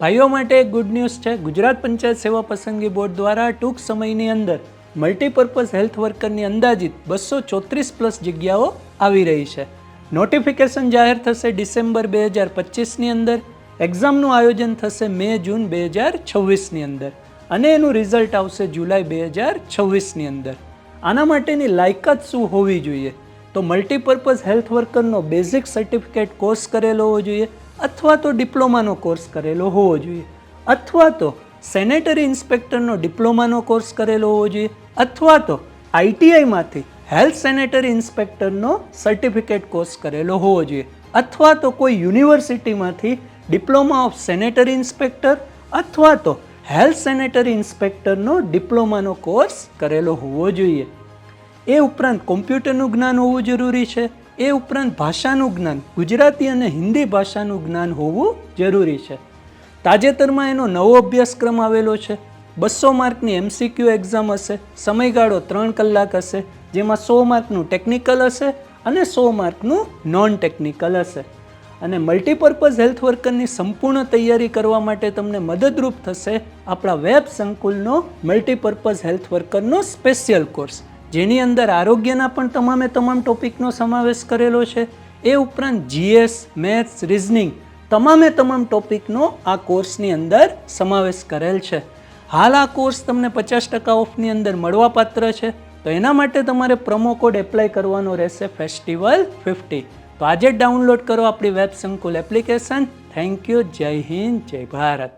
ભાઈઓ માટે એક ગુડ ન્યૂઝ છે. ગુજરાત પંચાયત સેવા પસંદગી બોર્ડ દ્વારા ટૂંક સમયની અંદર મલ્ટીપર્પઝ હેલ્થ વર્કરની અંદાજિત 234+ જગ્યાઓ આવી રહી છે. નોટિફિકેશન જાહેર થશે ડિસેમ્બર 2025ની અંદર. એક્ઝામનું આયોજન થશે મે-જૂન 2026ની અંદર અને એનું રિઝલ્ટ આવશે જુલાઈ 2026ની અંદર. આના માટેની લાયકાત શું હોવી જોઈએ? તો મલ્ટીપર્પઝ હેલ્થ વર્કરનો બેઝિક સર્ટિફિકેટ કોર્સ કરેલો હોવો જોઈએ, અથવા તો ડિપ્લોમાનો કોર્સ કરેલો હોવો જોઈએ, અથવા તો સેનેટરી ઇન્સ્પેક્ટરનો ડિપ્લોમાનો કોર્સ કરેલો હોવો જોઈએ, અથવા તો આઈટીઆઈમાંથી હેલ્થ સેનેટરી ઇન્સ્પેક્ટરનો સર્ટિફિકેટ કોર્સ કરેલો હોવો જોઈએ, અથવા તો કોઈ યુનિવર્સિટીમાંથી ડિપ્લોમા ઓફ સેનેટરી ઇન્સ્પેક્ટર અથવા તો હેલ્થ સેનેટરી ઇન્સ્પેક્ટરનો ડિપ્લોમાનો કોર્સ કરેલો હોવો જોઈએ. એ ઉપરાંત કોમ્પ્યુટરનું જ્ઞાન હોવું જરૂરી છે. એ ઉપરાંત ભાષાનું જ્ઞાન, ગુજરાતી અને હિન્દી ભાષાનું જ્ઞાન હોવું જરૂરી છે. તાજેતરમાં એનો નવો અભ્યાસક્રમ આવેલો છે. 200 માર્કની MCQ એક્ઝામ હશે. સમયગાળો 3 કલાક હશે, જેમાં 100 માર્કનું ટેકનિકલ હશે અને 100 માર્કનું નોન ટેકનિકલ હશે. અને મલ્ટીપર્પઝ હેલ્થ વર્કરની સંપૂર્ણ તૈયારી કરવા માટે તમને મદદરૂપ થશે આપણા વેબ સંકુલનો મલ્ટીપર્પઝ હેલ્થ વર્કરનો સ્પેશિયલ કોર્સ, જેની અંદર આરોગ્યના પણ તમામ ટોપિકનો સમાવેશ કરેલો છે. એ ઉપરાંત GS, મેથ્સ, રિઝનિંગ તમામ ટોપિકનો આ કોર્સની અંદર સમાવેશ કરેલ છે. હાલ આ કોર્સ તમને 50% ઓફની અંદર મળવાપાત્ર છે. તો એના માટે તમારે પ્રોમો કોડ એપ્લાય કરવાનો રહેશે Festival50. તો આજે ડાઉનલોડ કરો આપણી વેબ સંકુલ એપ્લિકેશન. Thank you. જય હિન્દ, જય ભારત.